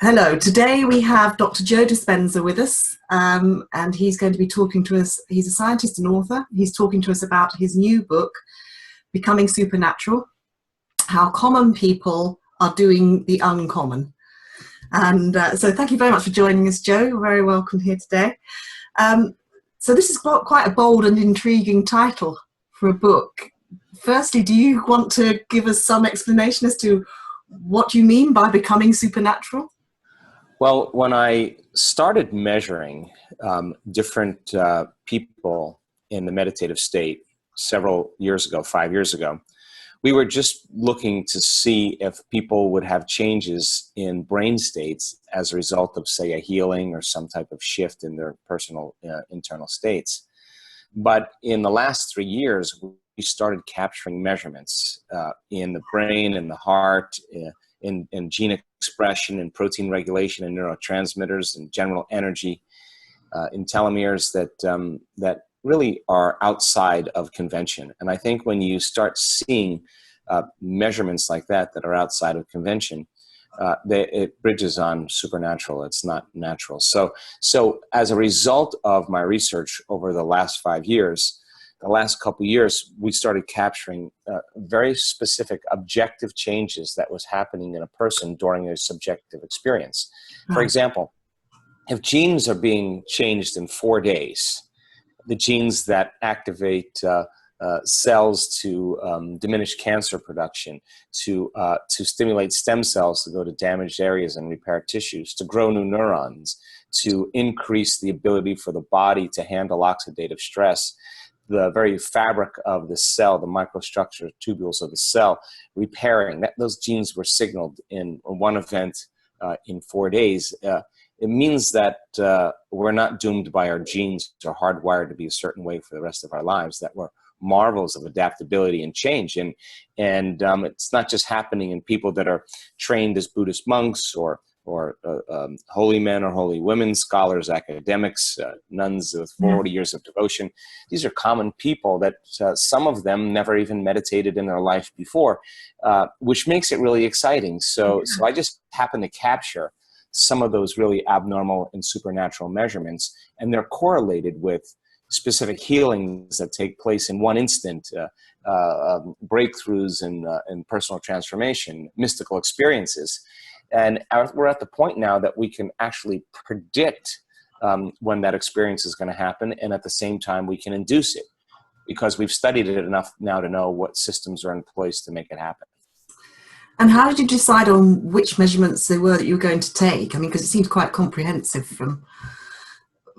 Hello, today we have Dr. Joe Dispenza with us, and he's going to be talking to us. He's a scientist and author. He's talking to us about his new book, Becoming Supernatural, How Common People Are Doing the Uncommon. And so thank you very much for joining us, Joe. You're very welcome here today. So this is quite a bold and intriguing title for a book. Firstly, do you want to give us some explanation as to what you mean by becoming supernatural? Well, when I started measuring different people in the meditative state several years ago, 5 years ago, we were just looking to see if people would have changes in brain states as a result of, say, a healing or some type of shift in their personal internal states. But in the last 3 years, we started capturing measurements in the brain and the heart, in gene expression and protein regulation and neurotransmitters and general energy, in telomeres that really are outside of convention. And I think when you start seeing measurements like that are outside of convention, it bridges on supernatural. It's not natural. So as a result of my research over the last 5 years, the last couple of years, we started capturing very specific objective changes that was happening in a person during a subjective experience. For example, if genes are being changed in 4 days, the genes that activate cells to diminish cancer production, to stimulate stem cells to go to damaged areas and repair tissues, to grow new neurons, to increase the ability for the body to handle oxidative stress, the very fabric of the cell, the microstructure tubules of the cell, repairing, those genes were signaled in one event in 4 days. It means that we're not doomed by our genes or hardwired to be a certain way for the rest of our lives, that we're marvels of adaptability and change. And it's not just happening in people that are trained as Buddhist monks or holy men or holy women, scholars, academics, nuns with 40 years of devotion. These are common people that some of them never even meditated in their life before, which makes it really exciting. So I just happen to capture some of those really abnormal and supernatural measurements, and they're correlated with specific healings that take place in one instant, breakthroughs in personal transformation, mystical experiences. And we're at the point now that we can actually predict when that experience is going to happen, and at the same time we can induce it, because we've studied it enough now to know what systems are in place to make it happen. And how did you decide on which measurements they were that you were going to take? I mean, because it seems quite comprehensive from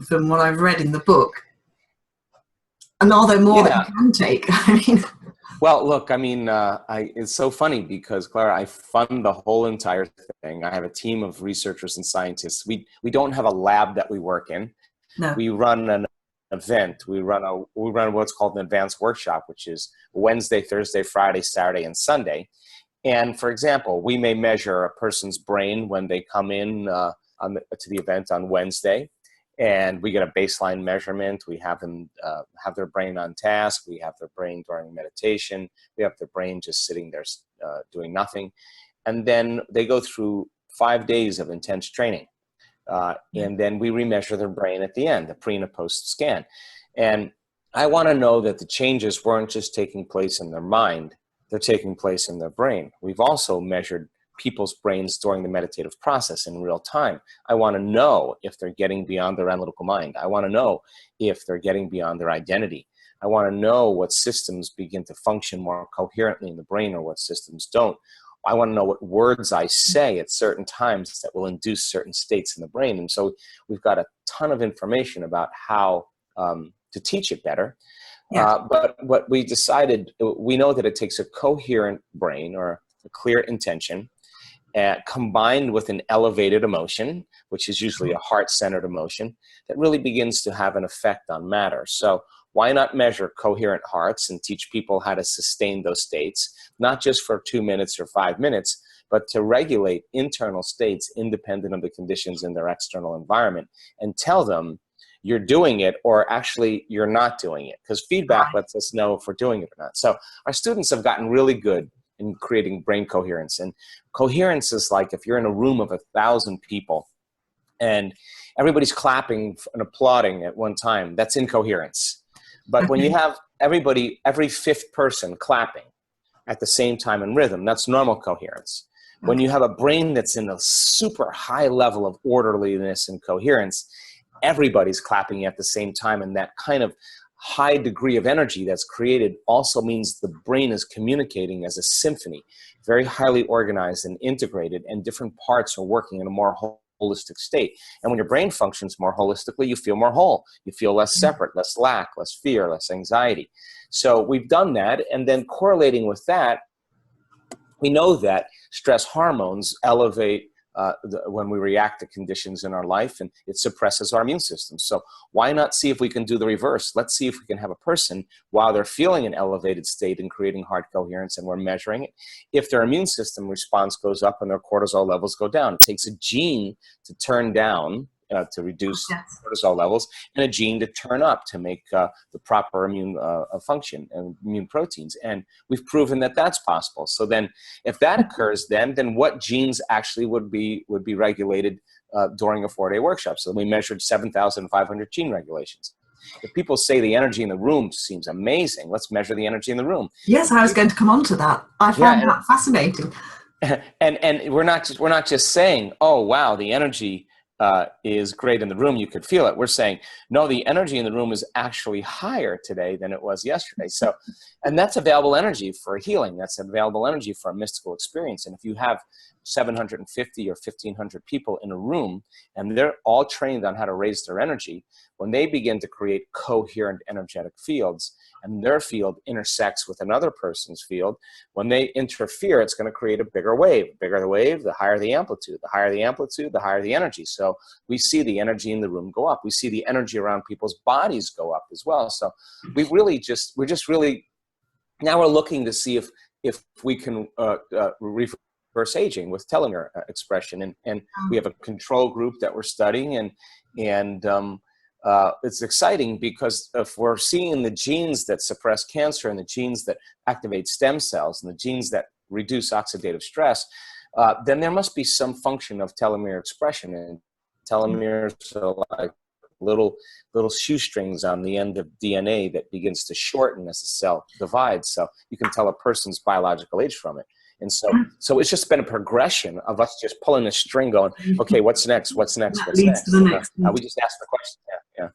what I've read in the book. And are there more that you can take? I mean... Well, look, I mean, it's so funny because, Clara, I fund the whole entire thing. I have a team of researchers and scientists. We don't have a lab that we work in. No. We run an event. We run what's called an advanced workshop, which is Wednesday, Thursday, Friday, Saturday, and Sunday. And for example, we may measure a person's brain when they come in to the event on Wednesday. And we get a baseline measurement. We have them have their brain on task. We have their brain during meditation. We have their brain just sitting there doing nothing. And then they go through 5 days of intense training. And then we remeasure their brain at the end, the pre and a post scan. And I want to know that the changes weren't just taking place in their mind. They're taking place in their brain. We've also measured people's brains during the meditative process in real time. I want to know if they're getting beyond their analytical mind. I want to know if they're getting beyond their identity. I want to know what systems begin to function more coherently in the brain or what systems don't. I want to know what words I say at certain times that will induce certain states in the brain. And so we've got a ton of information about how to teach it better. Yeah. But what we decided, we know that it takes a coherent brain or a clear intention, combined with an elevated emotion, which is usually a heart-centered emotion, that really begins to have an effect on matter. So why not measure coherent hearts and teach people how to sustain those states, not just for 2 minutes or 5 minutes, but to regulate internal states independent of the conditions in their external environment, and tell them you're doing it, or actually you're not doing it, because feedback lets us know if we're doing it or not. So our students have gotten really good in creating brain coherence. And coherence is like if you're in a room of 1,000 people and everybody's clapping and applauding at one time, that's incoherence. But when you have every fifth person clapping at the same time in rhythm, that's normal coherence. When you have a brain that's in a super high level of orderliness and coherence, everybody's clapping at the same time, and that kind of high degree of energy that's created also means the brain is communicating as a symphony, very highly organized and integrated, and different parts are working in a more holistic state. And when your brain functions more holistically, you feel more whole. You feel less separate, less lack, less fear, less anxiety. So we've done that, and then correlating with that, we know that stress hormones elevate when we react to conditions in our life, and it suppresses our immune system. So why not see if we can do the reverse? Let's see if we can have a person, while they're feeling an elevated state and creating heart coherence, and we're measuring it, if their immune system response goes up and their cortisol levels go down. It takes a gene to turn down, to reduce cortisol levels, and a gene to turn up to make the proper immune function and immune proteins. And we've proven that that's possible. So then if that occurs, then what genes actually would be regulated during a 4-day workshop? So we measured 7,500 gene regulations. If people say the energy in the room seems amazing, let's measure the energy in the room. Yes, I was going to come on to that. I found that fascinating. And we're not just saying, oh, wow, the energy is great in the room, you could feel it. We're saying, no, the energy in the room is actually higher today than it was yesterday. So, and that's available energy for healing. That's available energy for a mystical experience. And if you have 750 or 1,500 people in a room, and they're all trained on how to raise their energy, when they begin to create coherent energetic fields, and their field intersects with another person's field, when they interfere, it's going to create a bigger wave. The bigger the wave, the higher the amplitude. The higher the amplitude, the higher the energy. So we see the energy in the room go up. We see the energy around people's bodies go up as well. So we're just really, now we're looking to see if we can reverse aging with telomere expression. And we have a control group that we're studying, and it's exciting because if we're seeing the genes that suppress cancer and the genes that activate stem cells and the genes that reduce oxidative stress, then there must be some function of telomere expression. And telomeres are like little shoestrings on the end of DNA that begins to shorten as the cell divides. So you can tell a person's biological age from it. And so it's just been a progression of us just pulling a string going, okay, what's next? What's next? What's next? To the next. We just ask the question. Yeah.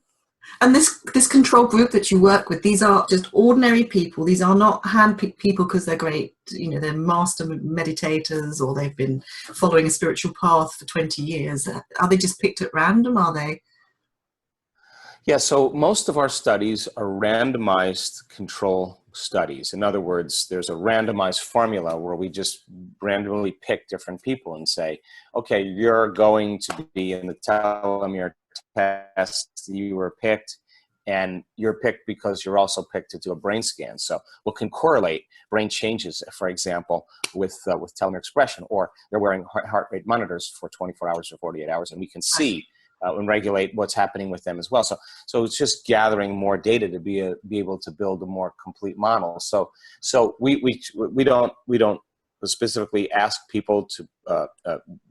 And this control group that you work with, these are just ordinary people. These are not handpicked people because they're great, they're master meditators or they've been following a spiritual path for 20 years. Are they just picked at random? Are they? Yeah, so most of our studies are randomized control studies. In other words, there's a randomized formula where we just randomly pick different people and say, okay, you're going to be in the telomere test, you were picked, and you're picked because you're also picked to do a brain scan. So we can correlate brain changes, for example, with telomere expression, or they're wearing heart rate monitors for 24 hours or 48 hours, and we can see and regulate what's happening with them as well. So it's just gathering more data to be able to build a more complete model. So we don't specifically ask people to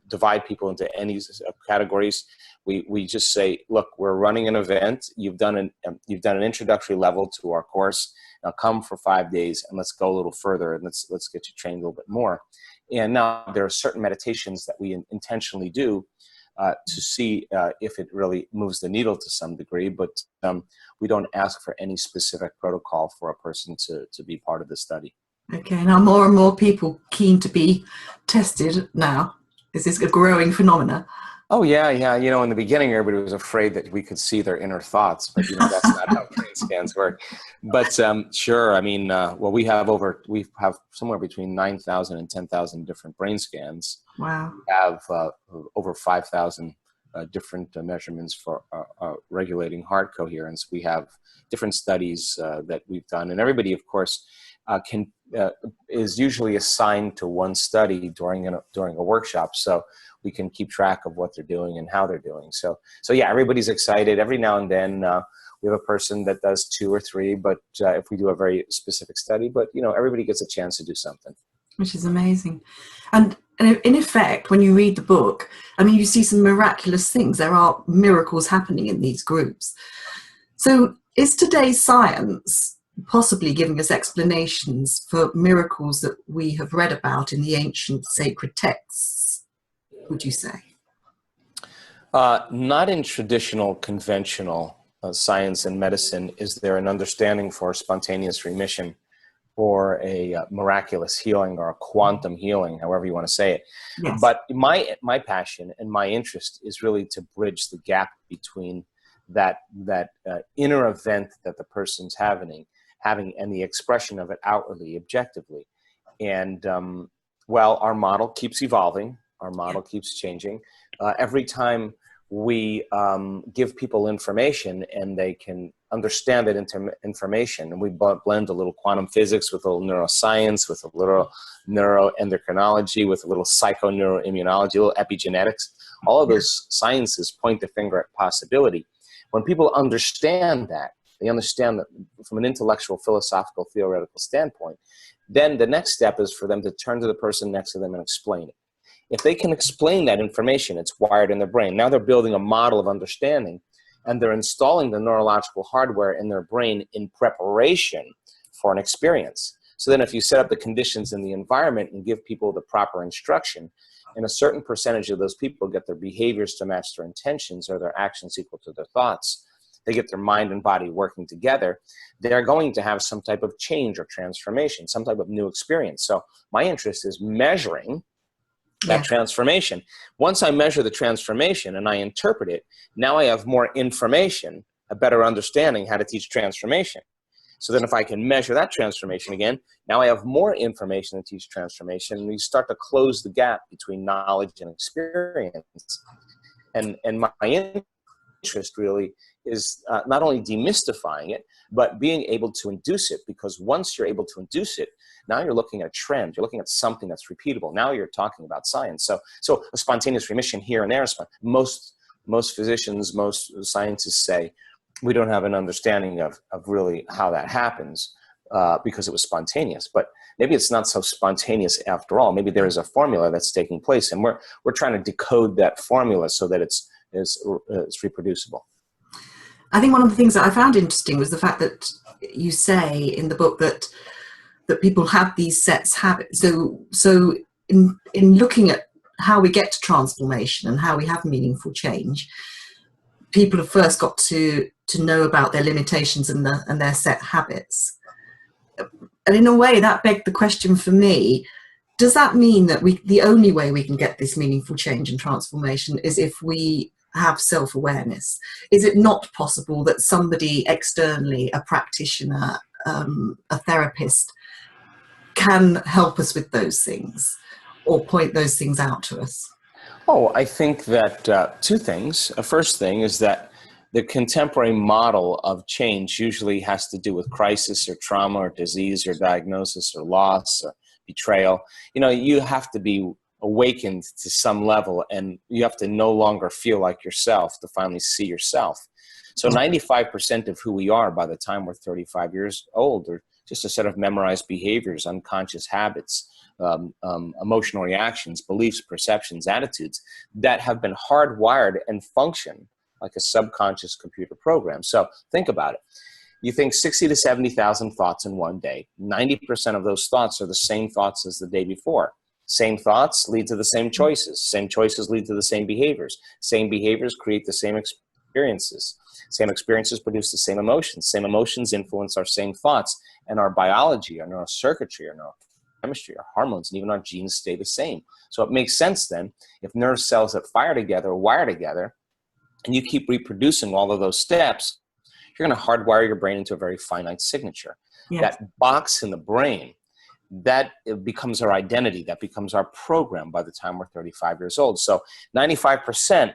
divide people into any categories. We just say, look, we're running an event. You've done an introductory level to our course. Now come for 5 days and let's go a little further and let's get you trained a little bit more. And now there are certain meditations that we intentionally do to see if it really moves the needle to some degree, but we don't ask for any specific protocol for a person to be part of the study. Okay, now more and more people keen to be tested now. Is this a growing phenomena? Oh, yeah. In the beginning, everybody was afraid that we could see their inner thoughts, but that's not how brain scans work. But sure, I mean, well, we have somewhere between 9,000 and 10,000 different brain scans. Wow. We have over 5,000 different measurements for regulating heart coherence. We have different studies that we've done, and everybody, of course, is usually assigned to one study during a workshop, so we can keep track of what they're doing and how they're doing. So yeah, everybody's excited. Every now and then we have a person that does 2 or 3, but if we do a very specific study, but everybody gets a chance to do something. which is amazing. And in effect, when you read the book, I mean, you see some miraculous things. There are miracles happening in these groups. So is today's science possibly giving us explanations for miracles that we have read about in the ancient sacred texts, would you say? Not in traditional, conventional science and medicine is there an understanding for spontaneous remission or a miraculous healing or a quantum healing, however you want to say it. Yes. But my passion and my interest is really to bridge the gap between that inner event that the person's having and the expression of it outwardly, objectively. And well, our model keeps evolving. Our model keeps changing. Every time we give people information and they can understand that information, and we blend a little quantum physics with a little neuroscience, with a little neuroendocrinology, with a little psychoneuroimmunology, a little epigenetics, all of those sciences point the finger at possibility. When people understand that, they understand that from an intellectual, philosophical, theoretical standpoint, then the next step is for them to turn to the person next to them and explain it. If they can explain that information, it's wired in their brain. Now they're building a model of understanding, and they're installing the neurological hardware in their brain in preparation for an experience. So then if you set up the conditions in the environment and give people the proper instruction, and a certain percentage of those people get their behaviors to match their intentions or their actions equal to their thoughts, they get their mind and body working together, they're going to have some type of change or transformation, some type of new experience. So my interest is measuring that transformation. Once I measure the transformation and I interpret it, now I have more information, a better understanding how to teach transformation. So then if I can measure that transformation again, now I have more information to teach transformation, and we start to close the gap between knowledge and experience. And my interest really is not only demystifying it, but being able to induce it, because once you're able to induce it, now you're looking at a trend. You're looking at something that's repeatable. Now you're talking about science. So a spontaneous remission here and there, most physicians, most scientists say, we don't have an understanding of really how that happens because it was spontaneous. But maybe it's not so spontaneous after all. Maybe there is a formula that's taking place, and we're trying to decode that formula so that it's reproducible. I think one of the things that I found interesting was the fact that you say in the book that people have these sets habits. So in looking at how we get to transformation and how we have meaningful change, people have first got to know about their limitations and their set habits. And in a way, that begged the question for me: does that mean that the only way we can get this meaningful change and transformation is if we have self-awareness? Is it not possible that somebody externally, a practitioner, a therapist, can help us with those things or point those things out to us? Oh, I think that two things. The first thing is that the contemporary model of change usually has to do with crisis or trauma or disease or diagnosis or loss or betrayal. You know, you have to be awakened to some level, and you have to no longer feel like yourself to finally see yourself. So 95% of who we are by the time we're 35 years old are just a set of memorized behaviors, unconscious habits, emotional reactions, beliefs, perceptions, attitudes that have been hardwired and function like a subconscious computer program. So think about it. You think 60 to 70,000 thoughts in one day. 90% of those thoughts are the same thoughts as the day before. Same thoughts lead to the same choices. Same choices lead to the same behaviors. Same behaviors create the same experiences. Same experiences produce the same emotions. Same emotions influence our same thoughts, and our biology, our neurocircuitry, our neurochemistry, our hormones, and even our genes stay the same. So it makes sense then, if nerve cells that fire together wire together, and you keep reproducing all of those steps, you're going to hardwire your brain into a very finite signature. Yes. That box in the brain, that becomes our identity. That becomes our program by the time we're 35 years old. So 95%,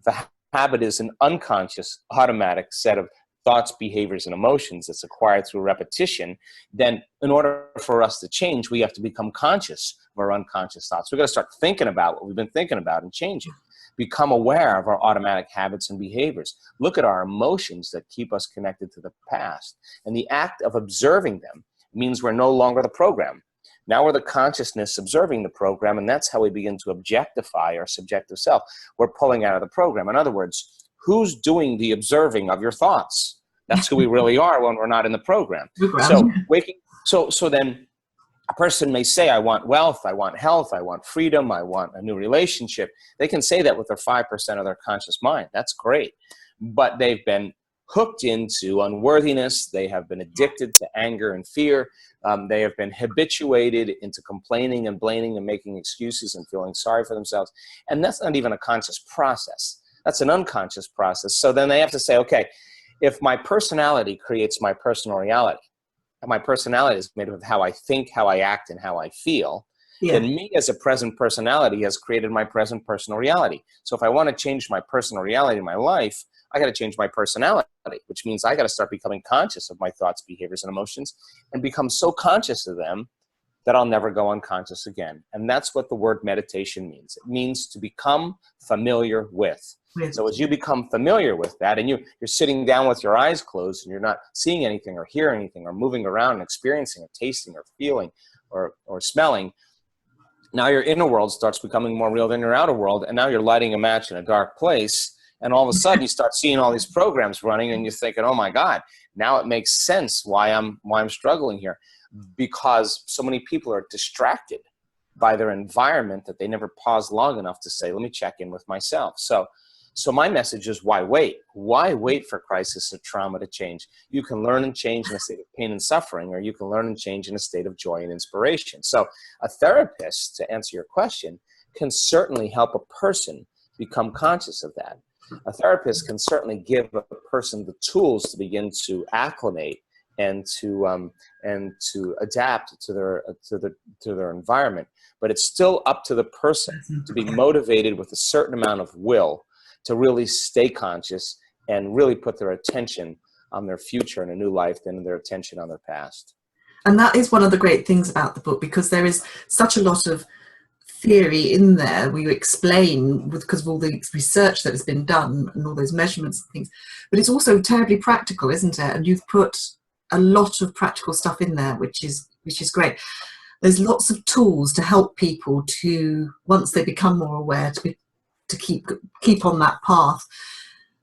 the habit is an unconscious, automatic set of thoughts, behaviors, and emotions that's acquired through repetition. Then in order for us to change, we have to become conscious of our unconscious thoughts. We've got to start thinking about what we've been thinking about and change it. Become aware of our automatic habits and behaviors. Look at our emotions that keep us connected to the past. And the act of observing them means we're no longer the program. Now we're the consciousness observing the program, and that's how we begin to objectify our subjective self. We're pulling out of the program. In other words, who's doing the observing of your thoughts? That's who we really are when we're not in the program. So then a person may say, I want wealth, I want health, I want freedom, I want a new relationship. They can say that with their 5% of their conscious mind. That's great. But they've been hooked into unworthiness. They have been addicted to anger and fear. They have been habituated into complaining and blaming and making excuses and feeling sorry for themselves. And that's not even a conscious process. That's an unconscious process. So then they have to say, okay, if my personality creates my personal reality, and my personality is made up of how I think, how I act, and how I feel, then me as a present personality has created my present personal reality. So if I want to change my personal reality in my life, I got to change my personality, which means I got to start becoming conscious of my thoughts, behaviors, and emotions, and become so conscious of them that I'll never go unconscious again. And that's what the word meditation means. It means to become familiar with. So as you become familiar with that, and you're sitting down with your eyes closed, and you're not seeing anything or hearing anything or moving around and experiencing or tasting or feeling or smelling, now your inner world starts becoming more real than your outer world, and now you're lighting a match in a dark place. And all of a sudden you start seeing all these programs running, and you're thinking, oh my God, now it makes sense why I'm struggling here. Because so many people are distracted by their environment that they never pause long enough to say, let me check in with myself. So my message is, why wait? Why wait for crisis or trauma to change? You can learn and change in a state of pain and suffering, or you can learn and change in a state of joy and inspiration. So a therapist, to answer your question, can certainly help a person become conscious of that. A therapist can certainly give a person the tools to begin to acclimate and to adapt to their environment. But it's still up to the person to be motivated with a certain amount of will to really stay conscious and really put their attention on their future and a new life than their attention on their past. And that is one of the great things about the book, because there is such a lot of theory in there where you explain, because of all the research that has been done and all those measurements and things, but it's also terribly practical, isn't it? And you've put a lot of practical stuff in there, which is great. There's lots of tools to help people to, once they become more aware, to keep on that path.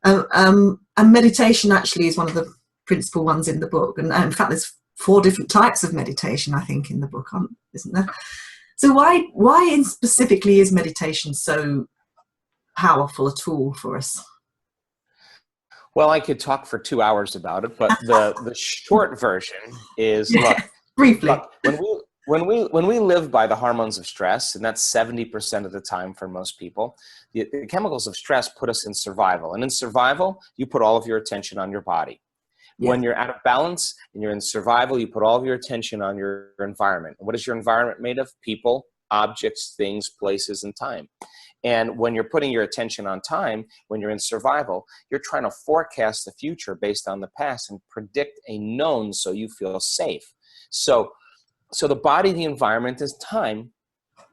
And meditation actually is one of the principal ones in the book, and in fact there's 4 different types of meditation, I think, in the book, isn't there? So why specifically is meditation so powerful a tool for us? Well, I could talk for 2 hours about it, but the short version is, look, briefly. Look, when we live by the hormones of stress, and that's 70% of the time for most people, the chemicals of stress put us in survival. And in survival, you put all of your attention on your body. Yes. When you're out of balance and you're in survival, you put all of your attention on your environment. And what is your environment made of? People, objects, things, places, and time. And when you're putting your attention on time, when you're in survival, you're trying to forecast the future based on the past and predict a known so you feel safe. So the body, the environment, is time,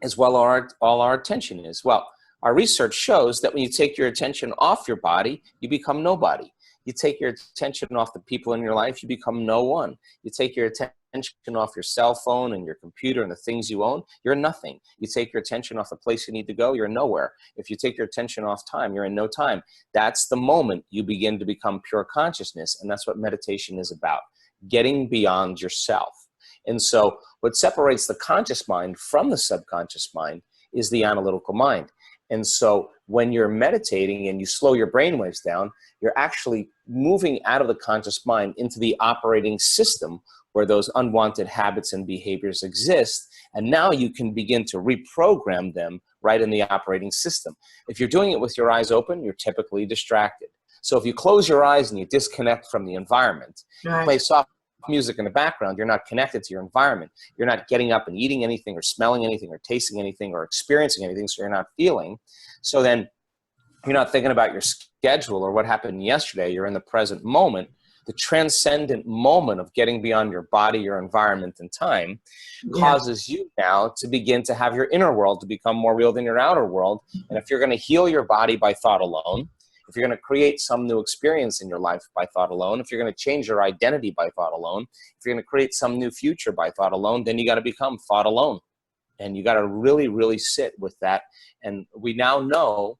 as well all our attention is. Well, our research shows that when you take your attention off your body, you become nobody. You take your attention off the people in your life, you become no one. You take your attention off your cell phone and your computer and the things you own, you're nothing. You take your attention off the place you need to go, you're nowhere. If you take your attention off time, you're in no time. That's the moment you begin to become pure consciousness, and that's what meditation is about, getting beyond yourself. And so what separates the conscious mind from the subconscious mind is the analytical mind. And so when you're meditating and you slow your brain waves down, you're actually moving out of the conscious mind into the operating system where those unwanted habits and behaviors exist. And now you can begin to reprogram them right in the operating system. If you're doing it with your eyes open, you're typically distracted. So if you close your eyes and you disconnect from the environment, right, you play soft music in the background, you're not connected to your environment. You're not getting up and eating anything or smelling anything or tasting anything or experiencing anything, so you're not feeling. So then you're not thinking about your schedule or what happened yesterday. You're in the present moment. The transcendent moment of getting beyond your body, your environment, and time causes you now to begin to have your inner world to become more real than your outer world. And if you're going to heal your body by thought alone, if you're going to create some new experience in your life by thought alone, if you're going to change your identity by thought alone, if you're going to create some new future by thought alone, then you got to become thought alone. And you got to really, really sit with that. And we now know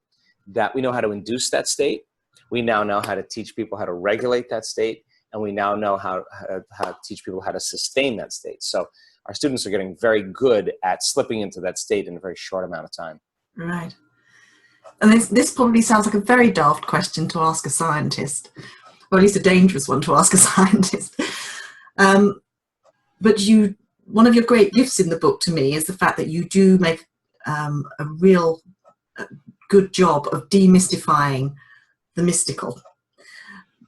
that we know how to induce that state. We now know how to teach people how to regulate that state. And we now know how to teach people how to sustain that state. So our students are getting very good at slipping into that state in a very short amount of time. Right. And this probably sounds like a very daft question to ask a scientist, or at least a dangerous one to ask a scientist. But one of your great gifts in the book to me is the fact that you do make a real good job of demystifying the mystical.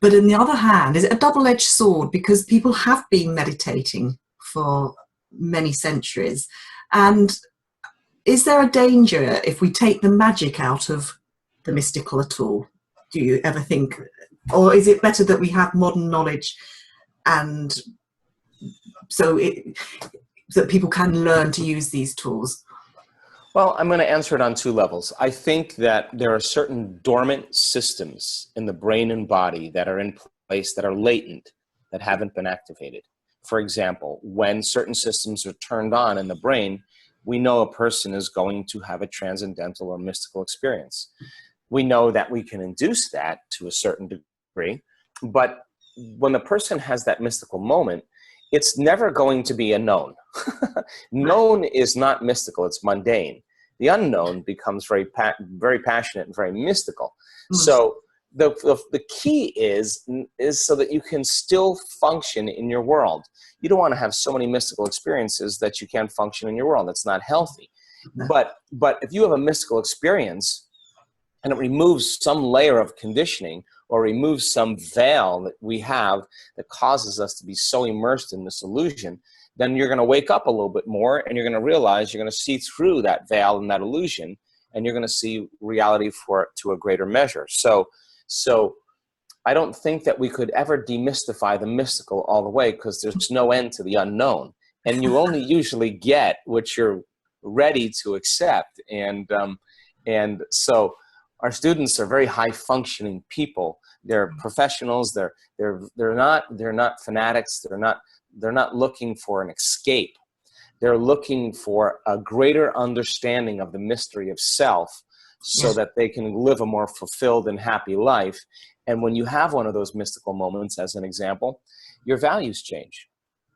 But on the other hand, is it a double-edged sword? Because people have been meditating for many centuries. And is there a danger if we take the magic out of the mystical at all? Do you ever think? Or is it better that we have modern knowledge and so that people can learn to use these tools? Well, I'm going to answer it on two levels. I think that there are certain dormant systems in the brain and body that are in place, that are latent, that haven't been activated. For example, when certain systems are turned on in the brain, we know a person is going to have a transcendental or mystical experience. We know that we can induce that to a certain degree, but when the person has that mystical moment, it's never going to be a known. Known is not mystical, it's mundane. The unknown becomes very passionate and very mystical. So the key is so that you can still function in your world. You don't want to have so many mystical experiences that you can't function in your world. That's not healthy. But if you have a mystical experience and it removes some layer of conditioning or removes some veil that we have that causes us to be so immersed in this illusion, then you're going to wake up a little bit more and you're going to realize you're going to see through that veil and that illusion, and you're going to see reality to a greater measure. So I don't think that we could ever demystify the mystical all the way, because there's no end to the unknown, and you only usually get what you're ready to accept. And so our students are very high functioning people. They're professionals. They're not fanatics. They're not looking for an escape. They're looking for a greater understanding of the mystery of self, so that they can live a more fulfilled and happy life. And when you have one of those mystical moments, as an example, your values change.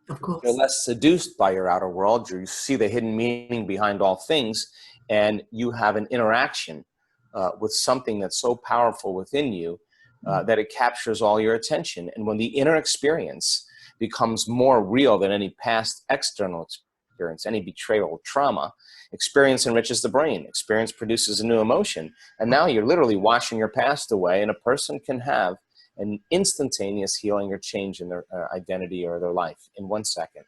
Of course. You're less seduced by your outer world. You see the hidden meaning behind all things, and you have an interaction with something that's so powerful within you that it captures all your attention. And when the inner experience becomes more real than any past external experience, any betrayal or trauma, experience enriches the brain. Experience produces a new emotion. And now you're literally washing your past away, and a person can have an instantaneous healing or change in their identity or their life in 1 second.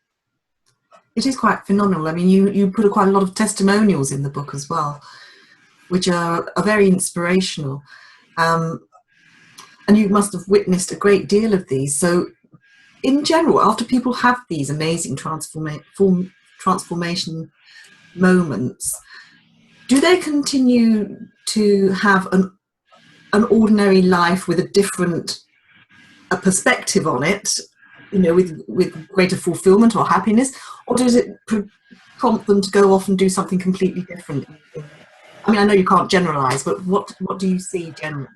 It is quite phenomenal. I mean, you put quite a lot of testimonials in the book as well, which are very inspirational. And you must have witnessed a great deal of these. So in general, after people have these amazing transformation moments, do they continue to have an ordinary life with a different perspective on it, you know, with greater fulfillment or happiness, or does it prompt them to go off and do something completely different? I mean, I know you can't generalize, but what do you see generally?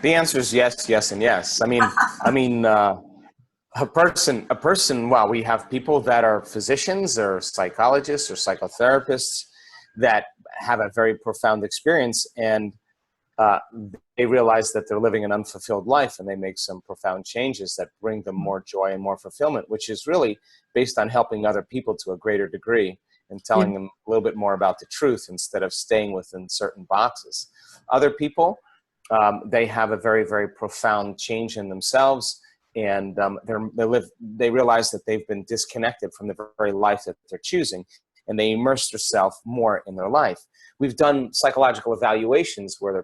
The answer is yes, yes, and yes. I mean, a person, well, we have people that are physicians or psychologists or psychotherapists that have a very profound experience, and they realize that they're living an unfulfilled life, and they make some profound changes that bring them more joy and more fulfillment, which is really based on helping other people to a greater degree and telling them a little bit more about the truth instead of staying within certain boxes. Other people, they have a very, very profound change in themselves, and they realize that they've been disconnected from the very life that they're choosing, and they immerse themselves more in their life. We've done psychological evaluations where the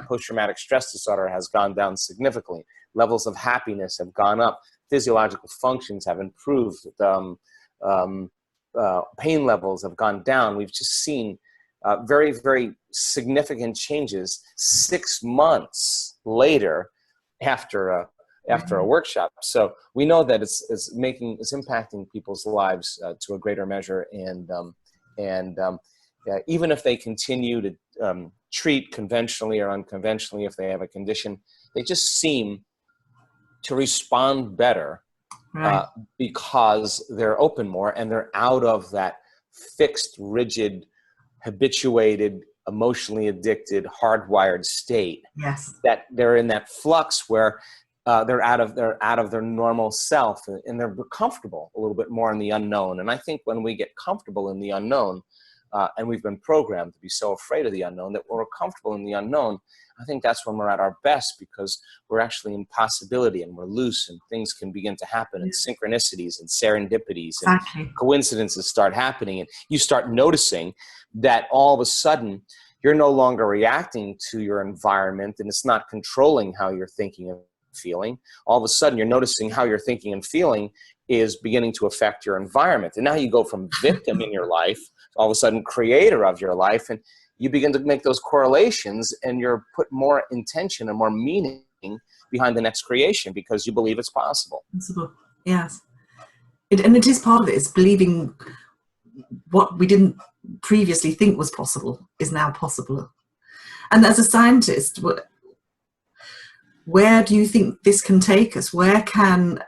post-traumatic stress disorder has gone down significantly. Levels of happiness have gone up. Physiological functions have improved. Pain levels have gone down. We've just seen very, very significant changes 6 months later after a workshop. So we know that it's impacting people's lives to a greater measure, and even if they continue to treat conventionally or unconventionally, if they have a condition, they just seem to respond better because they're open more and they're out of that fixed, rigid, habituated, emotionally addicted, hardwired state. Yes. That they're in that flux where they're out of their normal self, and they're comfortable a little bit more in the unknown. And I think when we get comfortable in the unknown, and we've been programmed to be so afraid of the unknown, that when we're comfortable in the unknown, I think that's when we're at our best, because we're actually in possibility and we're loose, and things can begin to happen, and synchronicities and serendipities and coincidences start happening. And you start noticing that all of a sudden you're no longer reacting to your environment, and it's not controlling how you're thinking and feeling. All of a sudden you're noticing how you're thinking and feeling is beginning to affect your environment. And now you go from victim in your life, all of a sudden creator of your life, and you begin to make those correlations, and you're put more intention and more meaning behind the next creation because you believe it's possible. Possible. Yes. And it is part of it, is believing what we didn't previously think was possible is now possible. And as a scientist, where do you think this can take us? Where can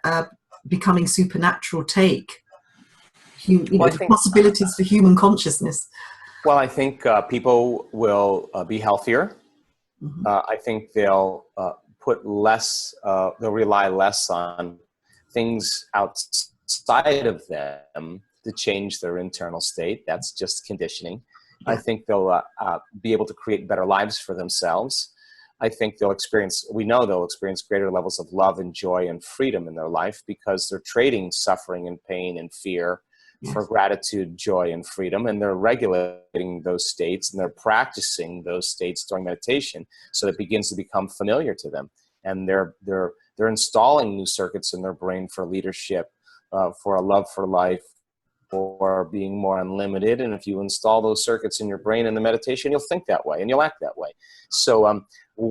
becoming supernatural take the possibilities for human consciousness? Well, I think people will be healthier. Mm-hmm. I think they'll they'll rely less on things outside of them to change their internal state. That's just conditioning. Yeah. I think they'll be able to create better lives for themselves. I think we know they'll experience greater levels of love and joy and freedom in their life, because they're trading suffering and pain and fear for gratitude, joy, and freedom, and they're regulating those states, and they're practicing those states during meditation, so that it begins to become familiar to them, and they're installing new circuits in their brain for leadership, for a love for life, for being more unlimited. And if you install those circuits in your brain in the meditation, you'll think that way and you'll act that way. So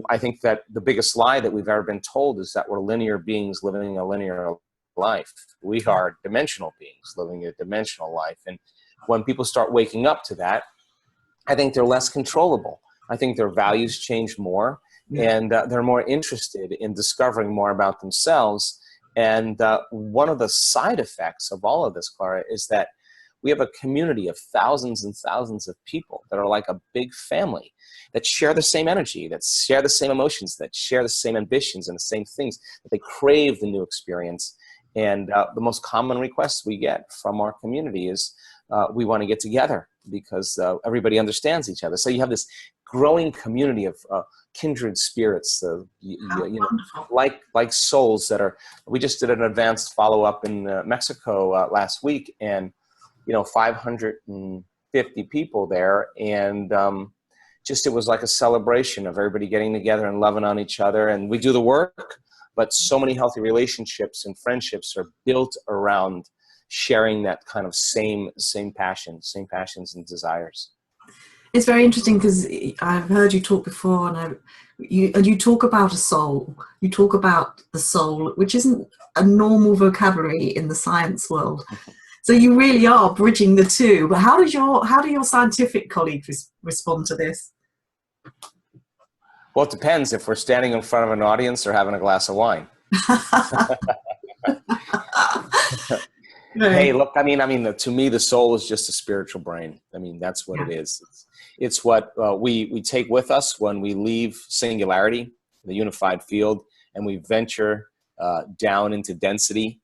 I think that the biggest lie that we've ever been told is that we're linear beings living a linear life. We are dimensional beings living a dimensional life. And when people start waking up to that, I think they're less controllable. I think their values change more, and they're more interested in discovering more about themselves. And one of the side effects of all of this, Clara, is that we have a community of thousands and thousands of people that are like a big family, that share the same energy, that share the same emotions, that share the same ambitions and the same things, that they crave the new experience. And the most common requests we get from our community is we want to get together because everybody understands each other. So you have this growing community of kindred spirits, like souls that are. We just did an advanced follow-up in Mexico last week, and 550 people there, and it was like a celebration of everybody getting together and loving on each other. And we do the work, but so many healthy relationships and friendships are built around sharing that kind of same passions and desires. It's very interesting because I've heard you talk before, and you talk about a soul. You talk about the soul, which isn't a normal vocabulary in the science world. So you really are bridging the two. But how do your scientific colleagues respond to this? Well, it depends if we're standing in front of an audience or having a glass of wine. Hey, look, I mean, to me, the soul is just a spiritual brain. I mean, that's what it is. It's what we take with us when we leave singularity, the unified field, and we venture down into density.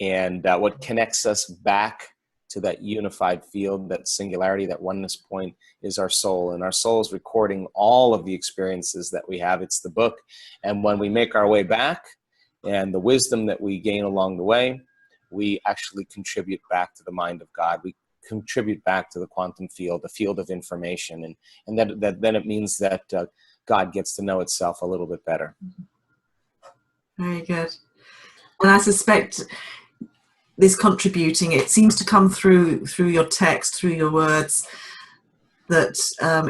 And what connects us back to that unified field, that singularity, that oneness point, is our soul. And our soul is recording all of the experiences that we have. It's the book. And when we make our way back, and the wisdom that we gain along the way, we actually contribute back to the mind of God. We contribute back to the quantum field, the field of information. And that then it means that God gets to know itself a little bit better. Very good. And I suspect this contributing, it seems to come through your text, through your words, that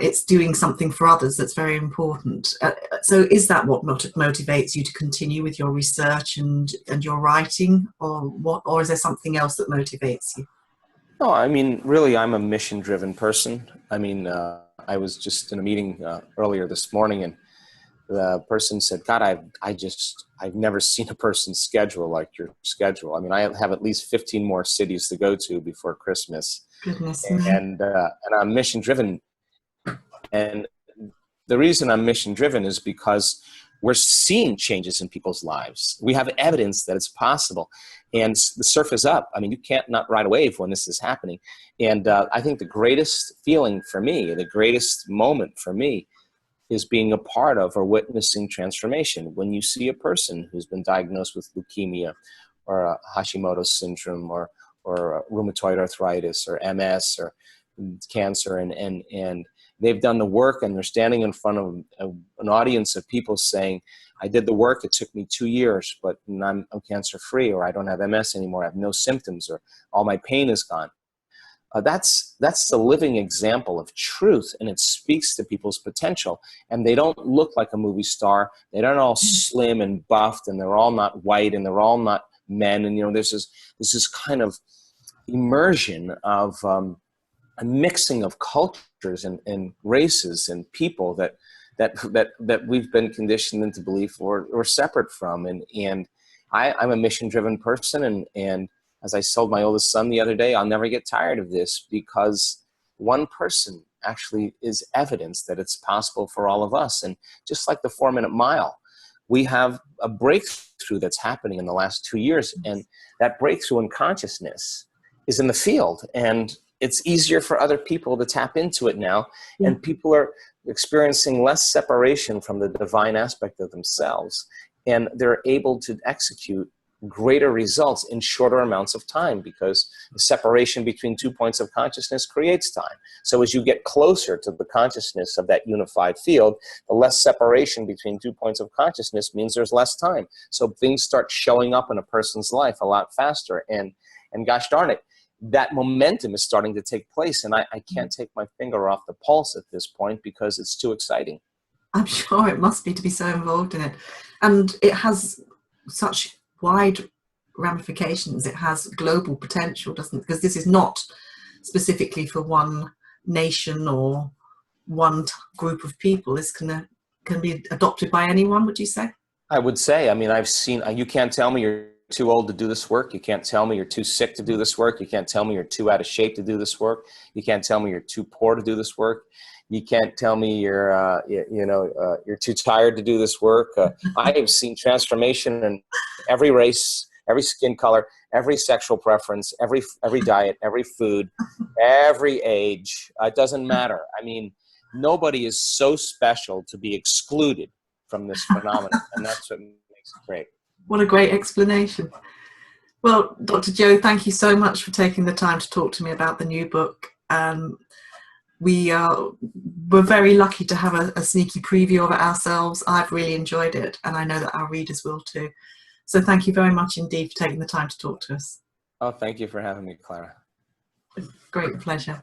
it's doing something for others that's very important. So is that what motivates you to continue with your research and your writing, or what, or is there something else that motivates you? No, I mean, really, I'm a mission-driven person. I mean, I was just in a meeting earlier this morning, and the person said, God, I've never seen a person's schedule like your schedule. I mean, I have at least 15 more cities to go to before Christmas. Goodness me. And I'm mission driven. And the reason I'm mission driven is because we're seeing changes in people's lives. We have evidence that it's possible, and the surf is up. I mean, you can't not ride a wave when this is happening. And I think the greatest feeling for me, the greatest moment for me, is being a part of or witnessing transformation. When you see a person who's been diagnosed with leukemia or Hashimoto's syndrome or rheumatoid arthritis or MS or cancer, and they've done the work, and they're standing in front of an audience of people saying, I did the work, it took me 2 years, but I'm cancer free, or I don't have MS anymore, I have no symptoms, or all my pain is gone. That's the living example of truth, and it speaks to people's potential. And they don't look like a movie star. They don't all slim and buffed, and they're all not white, and they're all not men. And there's this kind of immersion of a mixing of cultures and races and people that we've been conditioned into belief or separate from. And I'm a mission-driven person, and as I told my oldest son the other day, I'll never get tired of this, because one person actually is evidence that it's possible for all of us. And just like the 4-minute mile, we have a breakthrough that's happening in the last 2 years. And that breakthrough in consciousness is in the field. And it's easier for other people to tap into it now. Yeah. And people are experiencing less separation from the divine aspect of themselves. And they're able to execute greater results in shorter amounts of time, because the separation between 2 points of consciousness creates time. So as you get closer to the consciousness of that unified field, the less separation between 2 points of consciousness means there's less time. So things start showing up in a person's life a lot faster. And gosh darn it, that momentum is starting to take place. And I can't take my finger off the pulse at this point, because it's too exciting. I'm sure it must be, to be so involved in it. And it has such wide ramifications. It has global potential, doesn't it? Because this is not specifically for one nation or one group of people. This can be adopted by anyone, would you say? I would say. I mean, I've seen, you can't tell me you're too old to do this work. You can't tell me you're too sick to do this work. You can't tell me you're too out of shape to do this work. You can't tell me you're too poor to do this work. You can't tell me you're too tired to do this work. I have seen transformation in every race, every skin color, every sexual preference, every diet, every food, every age. It doesn't matter. I mean, nobody is so special to be excluded from this phenomenon, and that's what makes it great. What a great explanation. Well, Dr. Joe, thank you so much for taking the time to talk to me about the new book. We're very lucky to have a sneaky preview of it ourselves. I've really enjoyed it, and I know that our readers will too. So thank you very much indeed for taking the time to talk to us. Oh, thank you for having me, Clara. Great pleasure.